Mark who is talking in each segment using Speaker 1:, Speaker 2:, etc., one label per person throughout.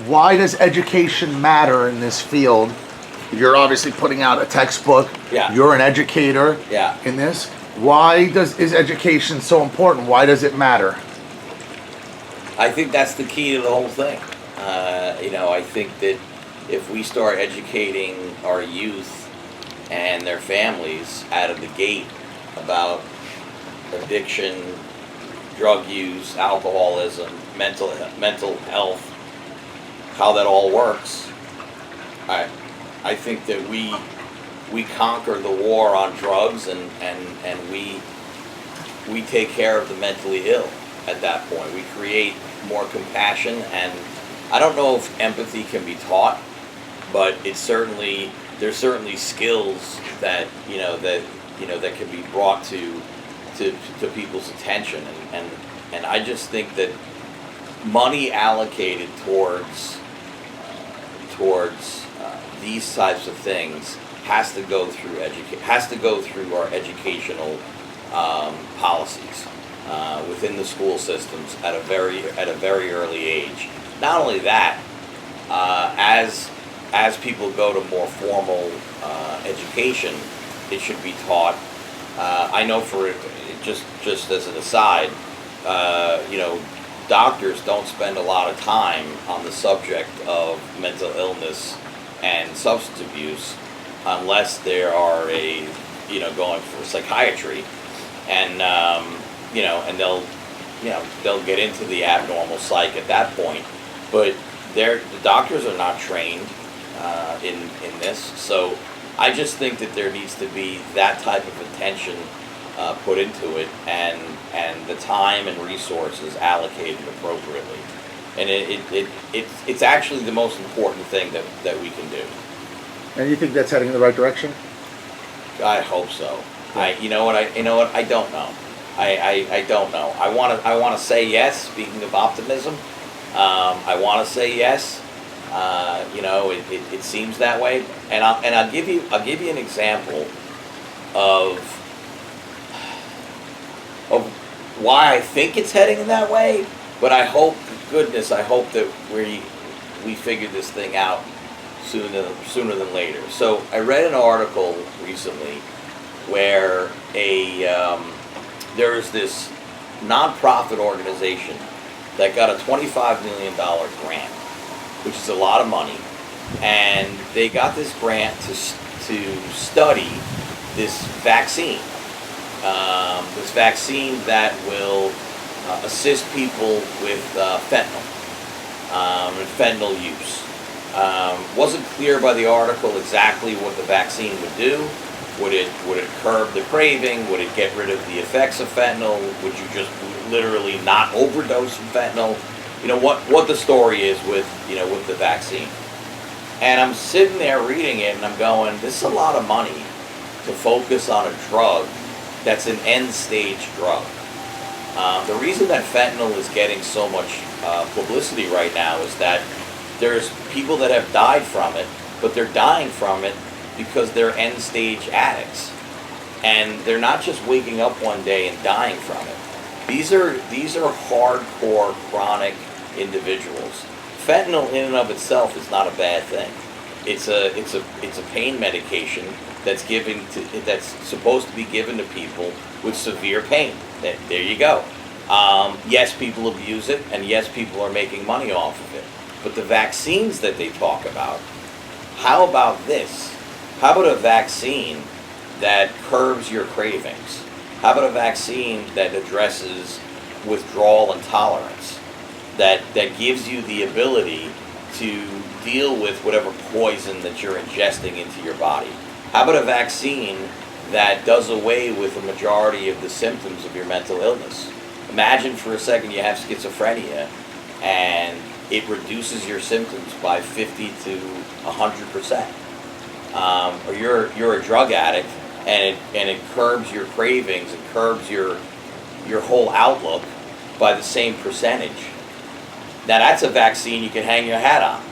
Speaker 1: why does education matter in this field? You're obviously putting out a textbook.
Speaker 2: Yeah.
Speaker 1: You're an educator.
Speaker 2: Yeah.
Speaker 1: In this, why is education so important? Why does it matter?
Speaker 2: I think that's the key to the whole thing. I think that if we start educating our youth and their families out of the gate about addiction, drug use, alcoholism, mental health, how that all works, I think that we conquer the war on drugs, and we take care of the mentally ill at that point. We create more compassion, and I don't know if empathy can be taught, but there's certainly skills that that can be brought to people's attention, and I just think that money allocated towards these types of things has to go through our educational policies within the school systems at a very early age. Not only that, as people go to more formal education, it should be taught. I know just as an aside, doctors don't spend a lot of time on the subject of mental illness and substance abuse unless they are going for psychiatry, and and they'll get into the abnormal psych at that point, but the doctors are not trained in this. So I just think that there needs to be that type of attention put into it, and the time and resources allocated appropriately. And it's actually the most important thing that we can do.
Speaker 1: And you think that's heading in the right direction?
Speaker 2: I hope so. I don't know. I don't know. I want to say yes. Speaking of optimism, I want to say yes. It seems that way, and I'll give you an example of why I think it's heading in that way. But I hope that we figure this thing out sooner than later. So I read an article recently where there's this nonprofit organization that got a $25 million grant, which is a lot of money, and they got this grant to study this vaccine that will assist people with fentanyl and fentanyl use. Wasn't clear by the article exactly what the vaccine would do. Would it curb the craving? Would it get rid of the effects of fentanyl? Would you just literally not overdose from fentanyl? What the story is with the vaccine. And I'm sitting there reading it, and I'm going, this is a lot of money to focus on a drug that's an end-stage drug. The reason that fentanyl is getting so much publicity right now is that there's people that have died from it, but they're dying from it because they're end-stage addicts. And they're not just waking up one day and dying from it. These are hardcore, chronic individuals. Fentanyl in and of itself is not a bad thing. It's a pain medication that's supposed to be given to people with severe pain. There you go. Yes, people abuse it, and yes, people are making money off of it. But the vaccines that they talk about, how about this? How about a vaccine that curbs your cravings? How about a vaccine that addresses withdrawal and tolerance? That gives you the ability to deal with whatever poison that you're ingesting into your body? How about a vaccine that does away with the majority of the symptoms of your mental illness? Imagine for a second you have schizophrenia and it reduces your symptoms by 50 to 100%. Or you're a drug addict and it curbs your cravings and curbs your whole outlook by the same percentage. Now that's a vaccine you can hang your hat on.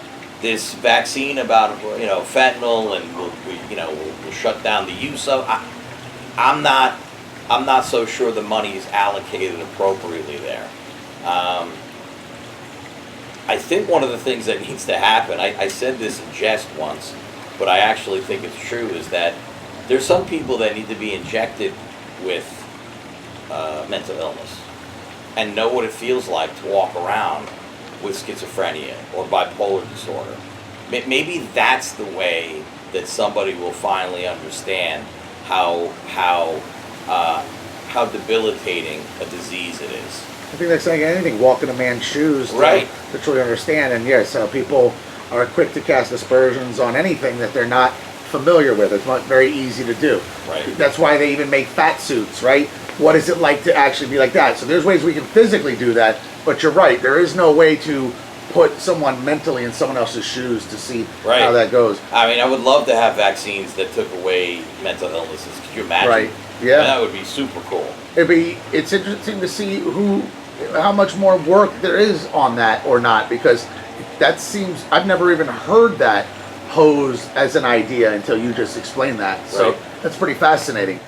Speaker 2: This vaccine about fentanyl and we'll shut down the use of. I'm not so sure the money is allocated appropriately there. I think one of the things that needs to happen, I said this in jest once, but I actually think it's true, is that there's some people that need to be injected with mental illness and know what it feels like to walk around with schizophrenia or bipolar disorder. Maybe that's the way that somebody will finally understand how debilitating a disease it is.
Speaker 1: I think that's like anything, walk in a man's shoes
Speaker 2: Right.
Speaker 1: to truly understand. And yes, people are quick to cast aspersions on anything that they're not familiar with. It's not very easy to do.
Speaker 2: Right.
Speaker 1: That's why they even make fat suits, right? What is it like to actually be like that? So there's ways we can physically do that, but you're right. There is no way to put someone mentally in someone else's shoes to see
Speaker 2: Right.
Speaker 1: how that goes.
Speaker 2: I mean, I would love to have vaccines that took away mental illnesses. Could you imagine?
Speaker 1: Right. Yeah.
Speaker 2: I mean, that would be super cool.
Speaker 1: It's interesting to see how much more work there is on that or not, because that seems, I've never even heard that posed as an idea until you just explained that. So
Speaker 2: Right.
Speaker 1: that's pretty fascinating.